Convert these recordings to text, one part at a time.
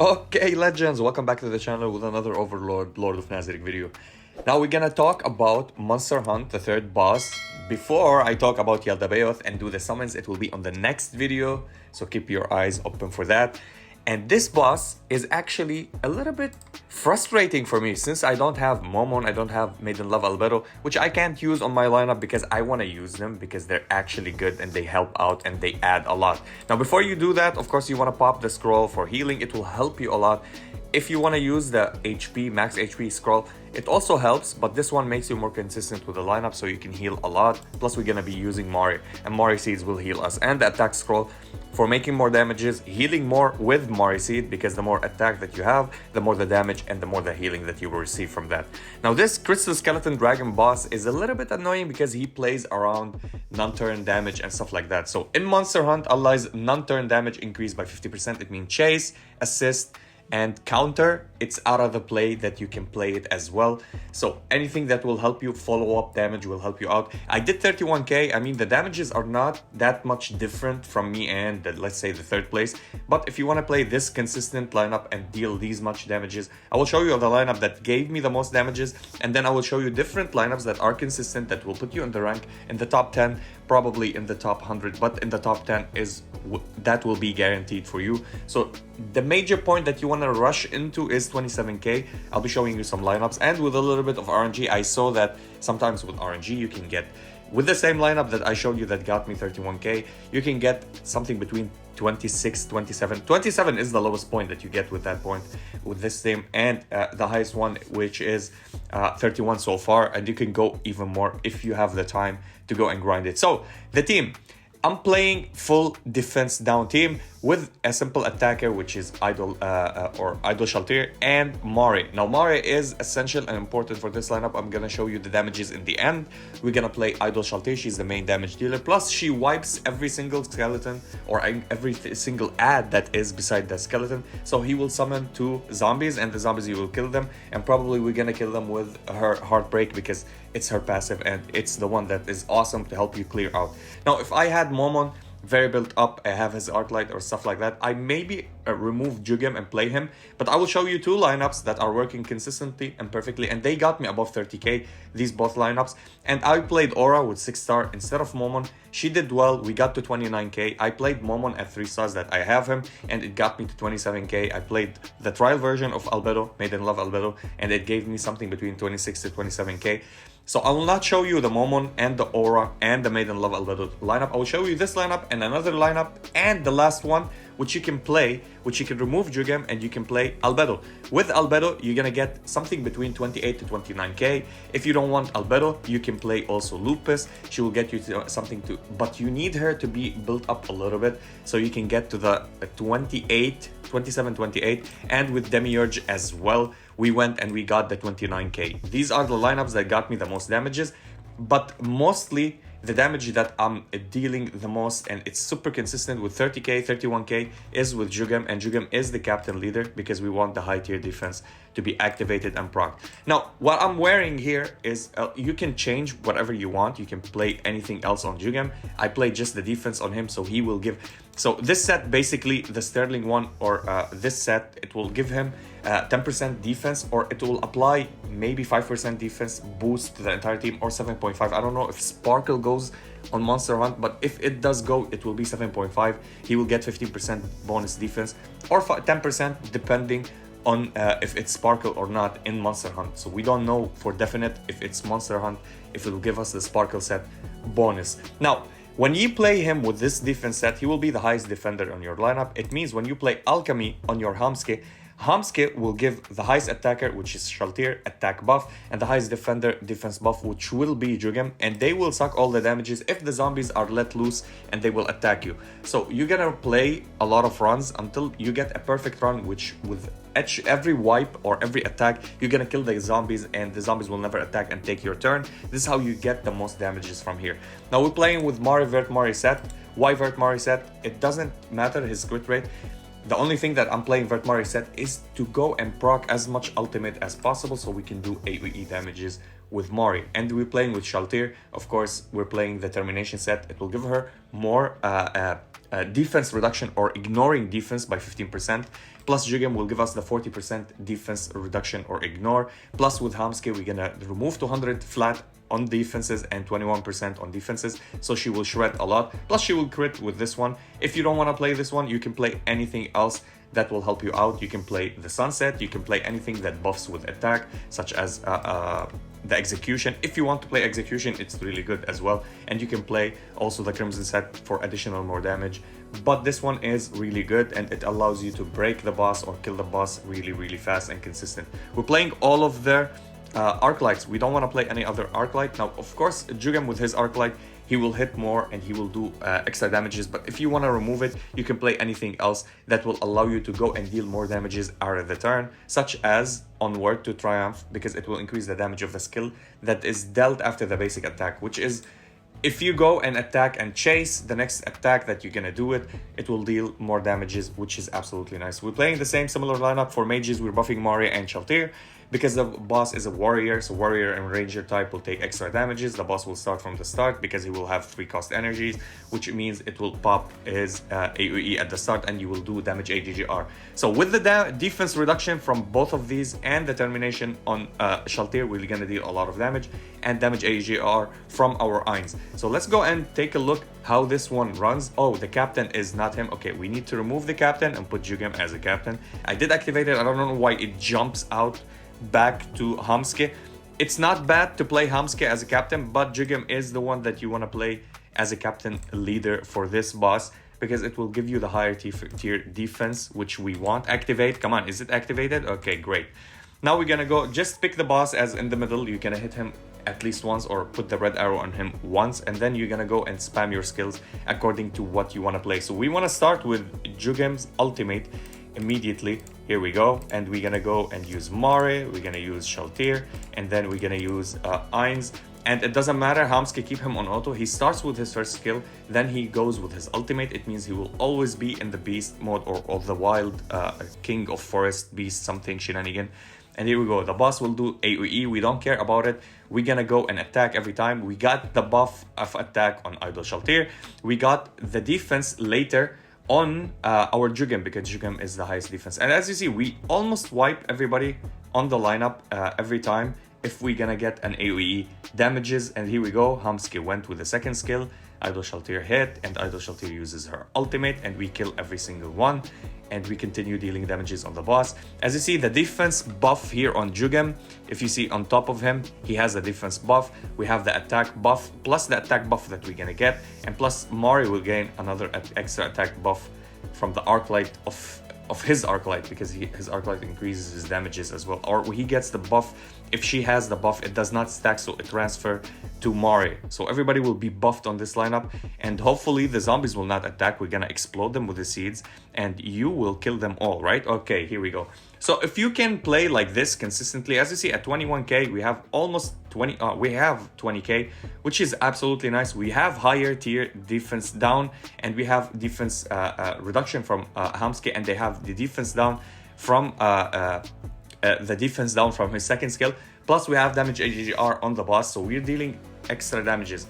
Okay, legends, welcome back to the channel with another Overlord, Lord of Nazarick video. Now we're gonna talk about Monster Hunt, the third boss. Before I talk about Yaldabaoth and do the summons, it will be on the next video, so keep your eyes open for that. And this boss is actually a little bit frustrating for me since I don't have Momon, I don't have Maiden Love Albedo, which I can't use on my lineup because I want to use them because they're actually good and they help out and they add a lot. Now before you do that, of course you want to pop the scroll for healing. It will help you a lot. If you want to use the HP, max HP scroll, it also helps, but this one makes you more consistent with the lineup so you can heal a lot. Plus we're gonna be using Mari, and Mari Seeds will heal us. And the attack scroll for making more damages, healing more with Mari Seed, because the more attack that you have, the more the damage and the more the healing that you will receive from that. Now this Crystal Skeleton Dragon boss is a little bit annoying because he plays around non-turn damage and stuff like that. So in Monster Hunt, Allah's non-turn damage increased by 50%. It means chase, assist, and counter. It's out of the play that you can play it as well. So anything that will help you follow up damage will help you out. I did 31k. I mean, the damages are not that much different from me and let's say the third place. But if you want to play this consistent lineup and deal these much damages, I will show you the lineup that gave me the most damages, and then I will show you different lineups that are consistent that will put you in the rank in the top 10, probably in the top 100, but in the top 10 is that will be guaranteed for you. So the major point that you want to rush into is 27k. I'll be showing you some lineups, and with a little bit of RNG, I saw that sometimes with RNG you can get, with the same lineup that I showed you that got me 31k, you can get something between 26, 27. 27 is the lowest point that you get with that point with this team, and the highest one, which is 31 so far, and you can go even more if you have the time to go and grind it. So the team, I'm playing full defense down team with a simple attacker, which is Idol Shaltir and Mari. Now Mari is essential and important for this lineup. I'm gonna show you the damages in the end. We're gonna play Idol Shaltir. She's the main damage dealer. Plus she wipes every single skeleton or every single ad that is beside the skeleton. So he will summon 2 zombies, and the zombies you will kill them. And probably we're gonna kill them with her Heartbreak because it's her passive and it's the one that is awesome to help you clear out. Now if I had Momon very built up, I have his Arclight or stuff like that, I maybe remove Jugem and play him, but I will show you 2 lineups that are working consistently and perfectly, and they got me above 30k, these both lineups. And I played Aura with 6 star instead of Momon. She did well, we got to 29k. I played Momon at 3 stars that I have him, and it got me to 27k. I played the trial version of Albedo, Maiden Love Albedo, and it gave me something between 26 to 27k. So I will not show you the Momon and the Aura and the Maiden Love Albedo lineup. I will show you this lineup and another lineup and the last one, which you can play, which you can remove Jugem and you can play Albedo. With Albedo, you're gonna get something between 28 to 29k. If you don't want Albedo, you can play also Lupus. She will get you to something to, but you need her to be built up a little bit so you can get to the 28, 27, 28, and with Demiurge as well, we went and we got the 29k. These are the lineups that got me the most damages, but mostly the damage that I'm dealing the most, and it's super consistent with 30k, 31k, is with Jugem, and Jugem is the captain leader because we want the high tier defense to be activated and proc. Now, what I'm wearing here is, you can change whatever you want. You can play anything else on Jugem. I play just the defense on him, so he will give... So this set, basically, the Sterling one, or this set, it will give him 10% defense, or it will apply maybe 5% defense boost to the entire team, or 7.5. I don't know if Sparkle goes on Monster Hunt, but if it does go, it will be 7.5. He will get 15% bonus defense, or 10% depending on if it's Sparkle or not in Monster Hunt. So we don't know for definite if it's Monster Hunt, if it will give us the Sparkle set bonus. Now, when you play him with this defense set, he will be the highest defender on your lineup. It means when you play Alchemy on your Hamske, Hamske will give the highest attacker, which is Shaltir, attack buff, and the highest defender defense buff, which will be Jugem, and they will suck all the damages if the zombies are let loose and they will attack you. So you're gonna play a lot of runs until you get a perfect run, which with every wipe or every attack, you're gonna kill the zombies and the zombies will never attack and take your turn. This is how you get the most damages from here. Now we're playing with Mari Vert Mari set. Why Vert Mari set? It doesn't matter his crit rate. The only thing that I'm playing Vert Mari set is to go and proc as much ultimate as possible so we can do AoE damages with Mari. And we're playing with Shaltir. Of course, we're playing the Termination set. It will give her more defense reduction or ignoring defense by 15%. Plus Jugem will give us the 40% defense reduction or ignore. Plus with Hamske, we're gonna remove 200 flat on defenses and 21% on defenses, so she will shred a lot. Plus she will crit with this one. If you don't want to play this one, you can play anything else that will help you out. You can play the Sunset, you can play anything that buffs with attack, such as the Execution. If you want to play Execution, it's really good as well. And you can play also the Crimson Set for additional more damage. But this one is really good, and it allows you to break the boss or kill the boss really fast and consistent. We're playing all of their Arclights. We don't want to play any other Arclight. Now, of course, Jugem with his Arclight, he will hit more and he will do extra damages. But if you want to remove it, you can play anything else that will allow you to go and deal more damages out of the turn, such as Onward to Triumph, because it will increase the damage of the skill that is dealt after the basic attack, which is if you go and attack and chase the next attack that you're gonna do it will deal more damages, which is absolutely nice. We're playing the same similar lineup for mages. We're buffing Maria and Shaltir because the boss is a warrior, so warrior and ranger type will take extra damages. The boss will start from the start because he will have 3 cost energies, which means it will pop his AoE at the start and you will do damage AGGR. So with the defense reduction from both of these and the termination on Shaltir, we're gonna deal a lot of damage and damage AGGR from our Eins. So let's go and take a look how this one runs. Oh, the captain is not him. Okay, we need to remove the captain and put Jugem as a captain. I did activate it. I don't know why it jumps out back to Hamske. It's not bad to play Hamske as a captain, but Jugem is the one that you want to play as a captain leader for this boss, because it will give you the higher tier defense, which we want. Activate. Come on, is it activated? Okay, great. Now we're gonna go, just pick the boss as in the middle. You're gonna hit him at least once or put the red arrow on him once, and then you're gonna go and spam your skills according to what you want to play. So we want to start with Jugem's ultimate immediately. Here we go, and we're gonna go and use Mare, we're gonna use Shaltir, and then we're gonna use Eins. And it doesn't matter, Hamske, keep him on auto. He starts with his first skill, then he goes with his ultimate. It means he will always be in the beast mode or the wild king of forest beast something shenanigan. And here we go, the boss will do AoE, we don't care about it. We're gonna go and attack every time. We got the buff of attack on Idol Shaltir. We got the defense later on our Jugem, because Jugem is the highest defense. And as you see, we almost wipe everybody on the lineup every time if we're gonna get an AoE damages. And here we go, Hamske went with the second skill, Idol Shaltir hit, and Idol Shaltir uses her ultimate, and we kill every single one, and we continue dealing damages on the boss. As you see, the defense buff here on Jugem, if you see on top of him, he has a defense buff. We have the attack buff, plus the attack buff that we're gonna get, and plus Mari will gain another extra attack buff from the Arclight of his Arclight, because his Arclight increases his damages as well. Or he gets the buff, if she has the buff, it does not stack, so it transfer to Mari. So everybody will be buffed on this lineup, and hopefully the zombies will not attack. We're gonna explode them with the seeds, and you will kill them all, right? Okay, here we go. So if you can play like this consistently, as you see at 21k, we have almost 20k, which is absolutely nice. We have higher tier defense down, and we have defense reduction from Hamske, and they have the defense down from his second skill. Plus we have damage AGGR on the boss, so we're dealing extra damages.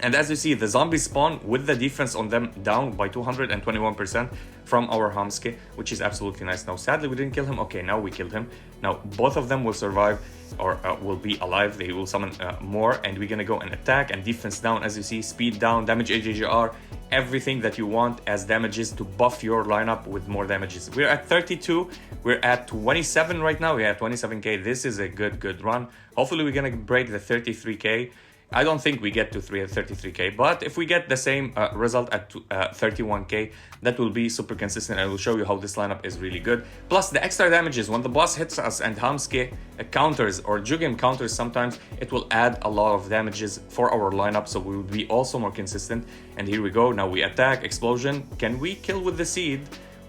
And as you see, the zombies spawn with the defense on them down by 221% from our Hamske, which is absolutely nice. Now, sadly, we didn't kill him. Okay, now we killed him. Now, both of them will survive or will be alive. They will summon more, and we're gonna go and attack and defense down. As you see, speed down, damage AGGR, everything that you want as damages to buff your lineup with more damages. We're at 32. We're at 27 right now. We're at 27k. This is a good run. Hopefully, we're gonna break the 33k. I don't think we get to 33k, but if we get the same result at 31k, that will be super consistent. I will show you how this lineup is really good. Plus the extra damages, when the boss hits us and Hamske counters or Jugem counters sometimes, it will add a lot of damages for our lineup, so we will be also more consistent. And here we go, now we attack, explosion. Can we kill with the seed?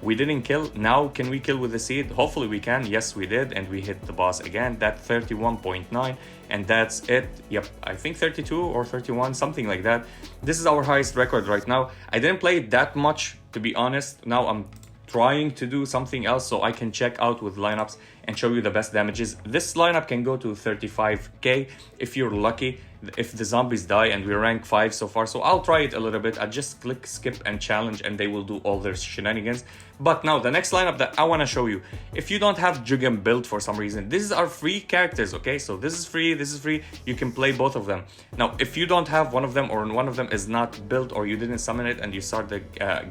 We didn't kill. Now, can we kill with the seed? Hopefully we can. Yes, we did. And we hit the boss again. That 31.9. And that's it. Yep, I think 32 or 31, something like that. This is our highest record right now. I didn't play it that much, to be honest. Now I'm trying to do something else so I can check out with lineups and show you the best damages. This lineup can go to 35k if you're lucky, if the zombies die, and we rank 5 so far. So I'll try it a little bit. I just click skip and challenge and they will do all their shenanigans. But now the next lineup that I want to show you, if you don't have Jugem built for some reason, these are free characters, okay? So this is free, you can play both of them. Now if you don't have one of them, or one of them is not built, or you didn't summon it and you start the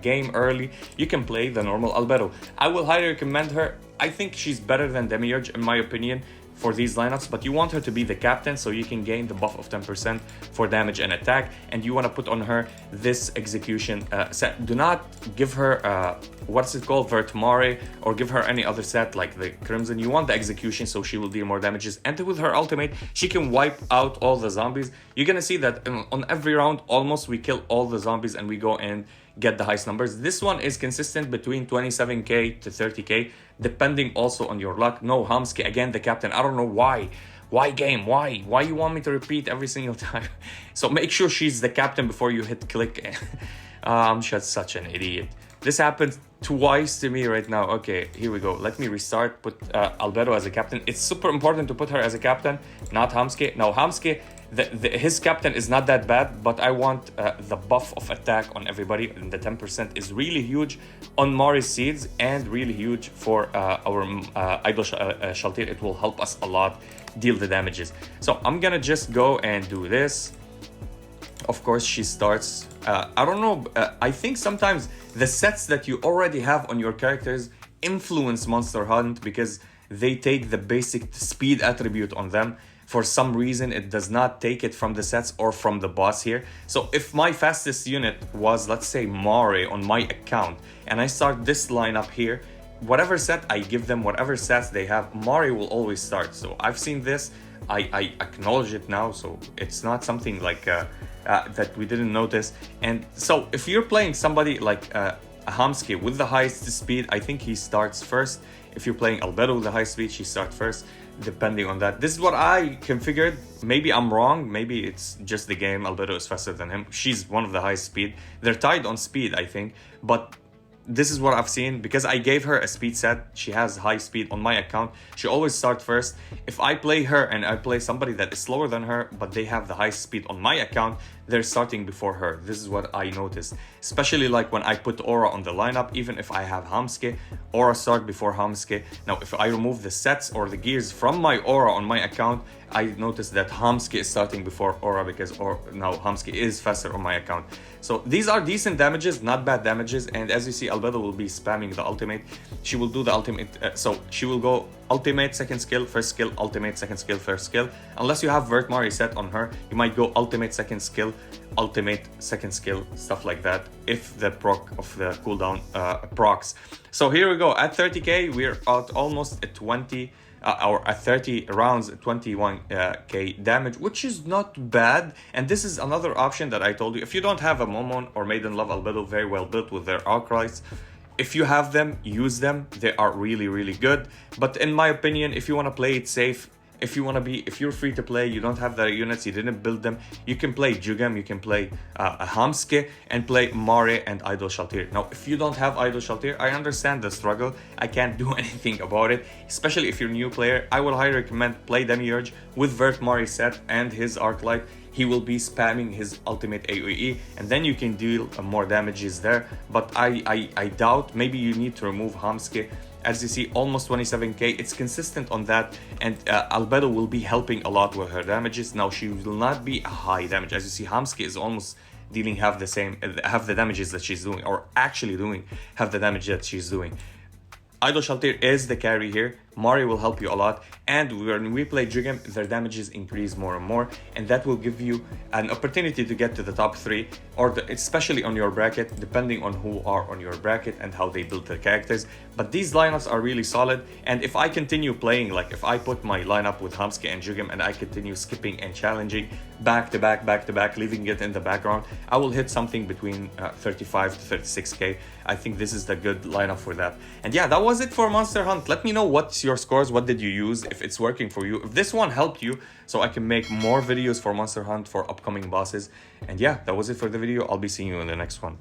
game early, you can play the normal Albedo. I will highly recommend her. I think she's better than Demiurge in my opinion for these lineups, but you want her to be the captain so you can gain the buff of 10% for damage and attack, and you want to put on her this execution set. Do not give her what's it called, Vertmare, or give her any other set like the Crimson. You want the execution so she will deal more damages, and with her ultimate she can wipe out all the zombies. You're gonna see that on every round almost we kill all the zombies and we go and get the highest numbers. This one is consistent between 27k to 30k, depending also on your luck. No, Hamski again the captain. I don't know why game, why you want me to repeat every single time? So make sure she's the captain before you hit click. I'm just such an idiot. This happened twice to me right now. Okay, here we go. Let me restart. Put Albedo as a captain. It's super important to put her as a captain, not Hamski. Now Hamski, his captain is not that bad, but I want the buff of attack on everybody, and the 10% is really huge on Mari's seeds and really huge for our Idol Shaltir. It will help us a lot deal the damages. So I'm gonna just go and do this. Of course she starts, I don't know, I think sometimes the sets that you already have on your characters influence Monster Hunt because they take the basic speed attribute on them. For some reason it does not take it from the sets or from the boss here. So if my fastest unit was, let's say, Mare on my account, and I start this lineup here, whatever set I give them, whatever sets they have, Mare will always start. So I've seen this, I acknowledge it now, so it's not something like that we didn't notice. And so if you're playing somebody like Hamski with the highest speed, I think he starts first. If you're playing Albedo with the high speed, she starts first, depending on that. This is what I configured. Maybe I'm wrong, maybe it's just the game. Albedo is faster than him. She's one of the highest speed. They're tied on speed, I think, but this is what I've seen because I gave her a speed set. She has high speed on my account. She always starts first. If I play her and I play somebody that is slower than her, but they have the high speed on my account, they're starting before her. This is what I noticed, especially like when I put Aura on the lineup. Even if I have Hamski, Aura start before Hamski. Now if I remove the sets or the gears from my Aura on my account, I noticed that Hamski is starting before Aura because now Hamski is faster on my account. So these are decent damages, not bad damages. And as you see, Albedo will be spamming the ultimate. She will do the ultimate, so she will go ultimate, second skill, first skill, ultimate, second skill, first skill. Unless you have Vertmare set on her, you might go ultimate, second skill, ultimate, second skill, stuff like that, if the proc of the cooldown procs. So here we go, at 30k, we're at almost at 20, or at 30 rounds, 21k damage, which is not bad. And this is another option that I told you. If you don't have a Momon or Maiden Love Albedo very well built with their Arcrites, if you have them, use them. They are really, really good. But in my opinion, if you want to play it safe, if you're free to play, you don't have the units, you didn't build them, you can play Jugem, you can play Hamski, and play Mare and Idol Shaltir. Now, if you don't have Idol Shaltir, I understand the struggle. I can't do anything about it, especially if you're a new player. I will highly recommend play Demiurge with Vertmare set and his Arclight. He will be spamming his ultimate AoE, and then you can deal more damages there. But I doubt, maybe you need to remove Hamski. As you see, almost 27k, it's consistent on that, and Albedo will be helping a lot with her damages. Now she will not be a high damage. As you see, Hamski is almost dealing half the damages that she's doing, or actually doing half the damage that she's doing. Idol Shaltir is the carry here. Mari will help you a lot, and when we play Jugem, their damages increase more and more, and that will give you an opportunity to get to the top 3, or especially on your bracket, depending on who are on your bracket and how they build their characters. But these lineups are really solid, and if I continue playing, like if I put my lineup with Hamski and Jugem and I continue skipping and challenging back to back, leaving it in the background, I will hit something between 35 to 36k. I think this is the good lineup for that. And yeah, that was it for Monster Hunt. Let me know what's your scores, what did you use, if it's working for you, if this one helped you, so I can make more videos for Monster Hunt for upcoming bosses. And yeah, that was it for the video. I'll be seeing you in the next one.